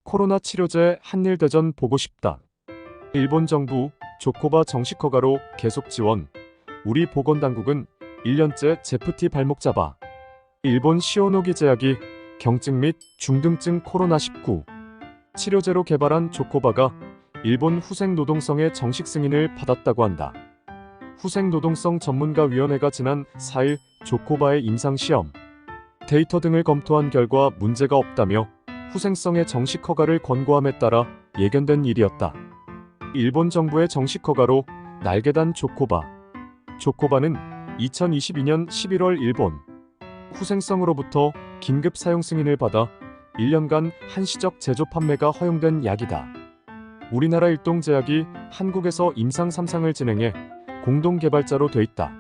코로나 치료제 한일대전 보고 싶다. 일본 정부 조코바 정식 허가로 계속 지원. 우리 보건당국은 1년째 제프티 발목 잡아. 일본 시오노기 제약이 경증 및 중등증 코로나19 치료제로 개발한 조코바가 일본 후생노동성의 정식 승인을 받았다고 한다. 후생노동성 전문가위원회가 지난 4일 조코바의 임상시험 데이터 등을 검토한 결과 문제가 없다며 후생성의 정식 허가를 권고함에 따라 예견된 일이었다. 일본 정부의 정식 허가로 날개단 조코바. 조코바는 2022년 11월 일본 후생성으로부터 긴급 사용 승인을 받아 1년간 한시적 제조 판매가 허용된 약이다. 우리나라 일동제약이 한국에서 임상 3상을 진행해 공동 개발자로 돼 있다.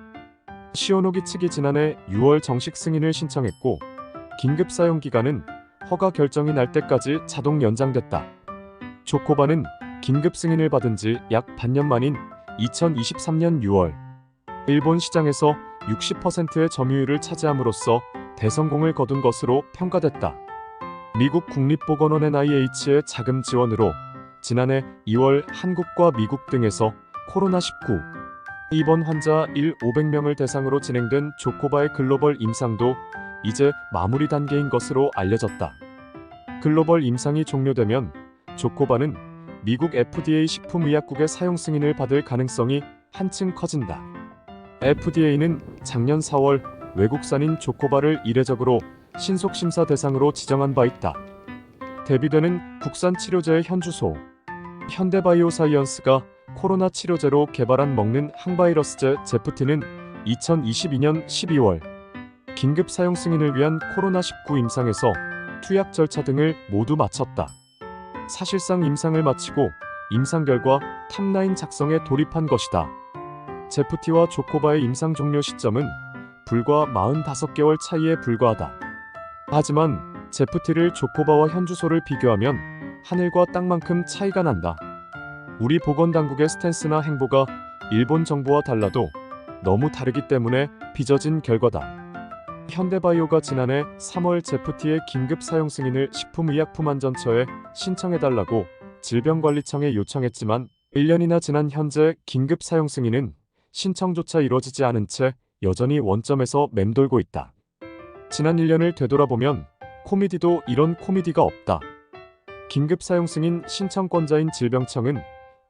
시오노기 측이 지난해 6월 정식 승인을 신청했고 긴급 사용 기간은 허가 결정이 날 때까지 자동 연장됐다. 조코바는 긴급 승인을 받은 지 약 반년 만인 2023년 6월 일본 시장에서 60%의 점유율을 차지함으로써 대성공을 거둔 것으로 평가됐다. 미국 국립보건원 NIH의 자금 지원으로 지난해 2월 한국과 미국 등에서 코로나19 입원 환자 500명을 대상으로 진행된 조코바의 글로벌 임상도 이제 마무리 단계인 것으로 알려졌다. 글로벌 임상이 종료되면 조코바는 미국 FDA 식품의약국의 사용 승인을 받을 가능성이 한층 커진다. FDA는 작년 4월 외국산인 조코바를 이례적으로 신속심사 대상으로 지정한 바 있다. 대비되는 국산 치료제의 현주소 현대바이오사이언스가 코로나 치료제로 개발한 먹는 항바이러스제 제프티는 2022년 12월 긴급 사용 승인을 위한 코로나19 임상에서 투약 절차 등을 모두 마쳤다. 사실상 임상을 마치고 임상 결과 탑라인 작성에 돌입한 것이다. 제프티와 조코바의 임상 종료 시점은 불과 45개월 차이에 불과하다. 하지만 제프티를 조코바와 현주소를 비교하면 하늘과 땅만큼 차이가 난다. 우리 보건당국의 스탠스나 행보가 일본 정부와 달라도 너무 다르기 때문에 빚어진 결과다. 현대바이오가 지난해 3월 제프티의 긴급 사용 승인을 식품의약품안전처에 신청해달라고 질병관리청에 요청했지만 1년이나 지난 현재 긴급 사용 승인은 신청조차 이뤄지지 않은 채 여전히 원점에서 맴돌고 있다. 지난 1년을 되돌아보면 코미디도 이런 코미디가 없다. 긴급 사용 승인 신청권자인 질병청은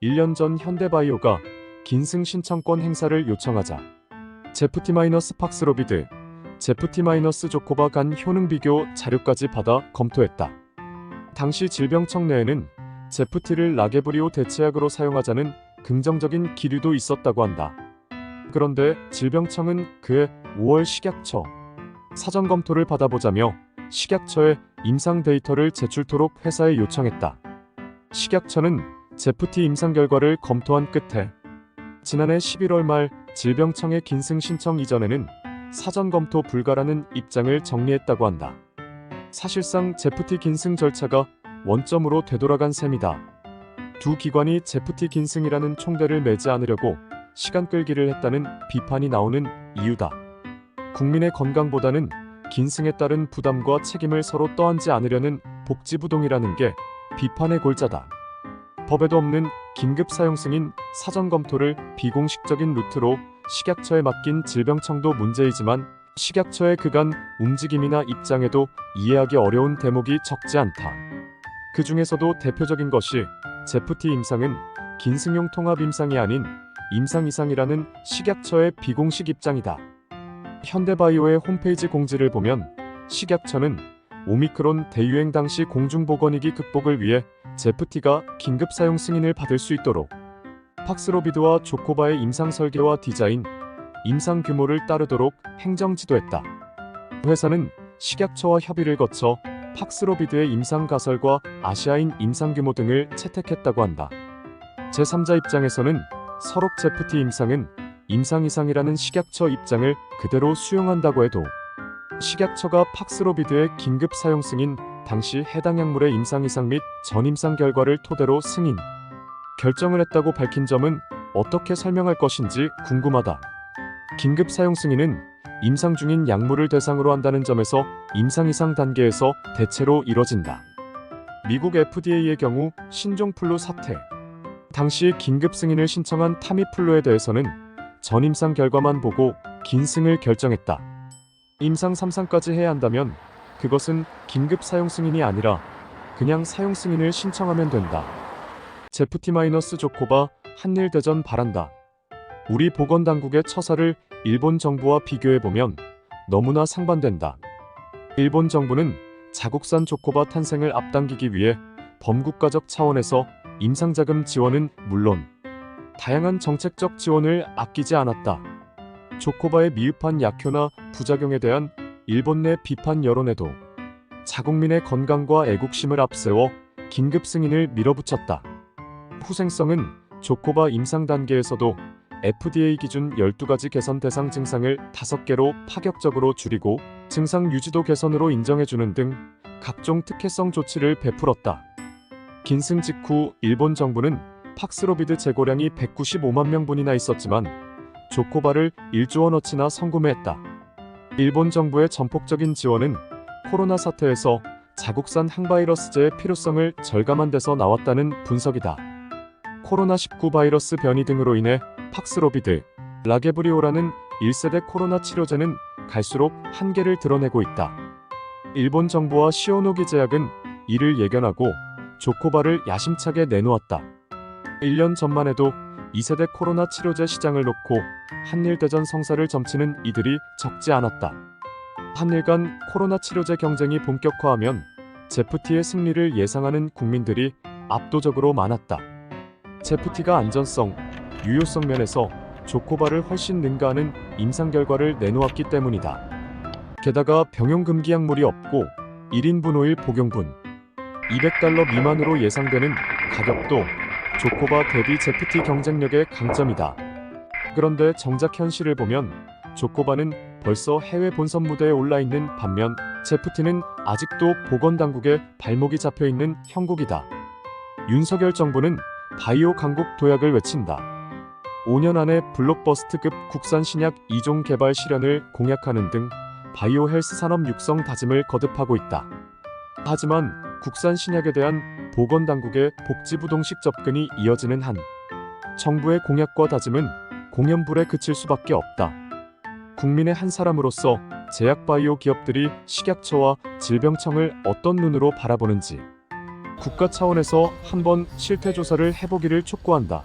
1년 전 현대바이오가 긴승 신청권 행사를 요청하자 제프티-팍스로비드, 제프티-조코바 간 효능 비교 자료까지 받아 검토했다. 당시 질병청 내에는 제프티를 라게브리오 대체약으로 사용하자는 긍정적인 기류도 있었다고 한다. 그런데 질병청은 그해 5월 식약처 사전 검토를 받아보자며 식약처에 임상 데이터를 제출토록 회사에 요청했다. 식약처는 제프티 임상 결과를 검토한 끝에 지난해 11월 말 질병청의 긴승 신청 이전에는 사전 검토 불가라는 입장을 정리했다고 한다. 사실상 제프티 긴승 절차가 원점으로 되돌아간 셈이다. 두 기관이 제프티 긴승이라는 총대를 매지 않으려고 시간 끌기를 했다는 비판이 나오는 이유다. 국민의 건강보다는 긴승에 따른 부담과 책임을 서로 떠안지 않으려는 복지부동이라는 게 비판의 골자다. 법에도 없는 긴급 사용 승인 사전 검토를 비공식적인 루트로 식약처에 맡긴 질병청도 문제이지만 식약처의 그간 움직임이나 입장에도 이해하기 어려운 대목이 적지 않다. 그 중에서도 대표적인 것이 제프티 임상은 긴승용 통합 임상이 아닌 임상 이상이라는 식약처의 비공식 입장이다. 현대바이오의 홈페이지 공지를 보면 식약처는 오미크론 대유행 당시 공중보건위기 극복을 위해 제프티가 긴급 사용 승인을 받을 수 있도록 팍스로비드와 조코바의 임상 설계와 디자인, 임상 규모를 따르도록 행정 지도했다. 회사는 식약처와 협의를 거쳐 팍스로비드의 임상 가설과 아시아인 임상 규모 등을 채택했다고 한다. 제3자 입장에서는 서록 제프티 임상은 임상 이상이라는 식약처 입장을 그대로 수용한다고 해도 식약처가 팍스로비드의 긴급 사용 승인 당시 해당 약물의 임상 이상 및 전임상 결과를 토대로 승인 결정을 했다고 밝힌 점은 어떻게 설명할 것인지 궁금하다. 긴급 사용 승인은 임상 중인 약물을 대상으로 한다는 점에서 임상 이상 단계에서 대체로 이뤄진다. 미국 FDA의 경우 신종플루 사태. 당시 긴급 승인을 신청한 타미플루에 대해서는 전임상 결과만 보고 긴승을 결정했다. 임상 3상까지 해야 한다면 그것은 긴급 사용 승인이 아니라 그냥 사용 승인을 신청하면 된다. 제프티-조코바 한일대전 바란다. 우리 보건당국의 처사를 일본 정부와 비교해보면 너무나 상반된다. 일본 정부는 자국산 조코바 탄생을 앞당기기 위해 범국가적 차원에서 임상자금 지원은 물론 다양한 정책적 지원을 아끼지 않았다. 조코바의 미흡한 약효나 부작용에 대한 일본 내 비판 여론에도 자국민의 건강과 애국심을 앞세워 긴급 승인을 밀어붙였다. 후생성은 조코바 임상 단계에서도 FDA 기준 12가지 개선 대상 증상을 5개로 파격적으로 줄이고 증상 유지도 개선으로 인정해주는 등 각종 특혜성 조치를 베풀었다. 긴승 직후 일본 정부는 팍스로비드 재고량이 195만 명분이나 있었지만 조코바를 1조 원어치나 선구매했다. 일본 정부의 전폭적인 지원은 코로나 사태에서 자국산 항바이러스제의 필요성을 절감한 데서 나왔다는 분석이다. 코로나19 바이러스 변이 등으로 인해 팍스로비드, 라게브리오라는 1세대 코로나 치료제는 갈수록 한계를 드러내고 있다. 일본 정부와 시오노기 제약은 이를 예견하고 조코바를 야심차게 내놓았다. 1년 전만 해도 2세대 코로나 치료제 시장을 놓고 한일대전 성사를 점치는 이들이 적지 않았다. 한일 간 코로나 치료제 경쟁이 본격화하면 제프티의 승리를 예상하는 국민들이 압도적으로 많았다. 제프티가 안전성, 유효성 면에서 조코바를 훨씬 능가하는 임상 결과를 내놓았기 때문이다. 게다가 병용 금기 약물이 없고 1인분 오일 복용분, $200 미만으로 예상되는 가격도 조코바 대비 제프티 경쟁력의 강점이다. 그런데 정작 현실을 보면 조코바는 벌써 해외 본선 무대에 올라있는 반면 제프티는 아직도 보건당국의 발목이 잡혀있는 형국이다. 윤석열 정부는 바이오 강국 도약을 외친다. 5년 안에 블록버스트급 국산 신약 2종 개발 실현을 공약하는 등 바이오 헬스 산업 육성 다짐을 거듭하고 있다. 하지만 국산 신약에 대한 보건당국의 복지부동식 접근이 이어지는 한 정부의 공약과 다짐은 공연불에 그칠 수밖에 없다. 국민의 한 사람으로서 제약바이오 기업들이 식약처와 질병청을 어떤 눈으로 바라보는지 국가 차원에서 한번 실태조사를 해보기를 촉구한다.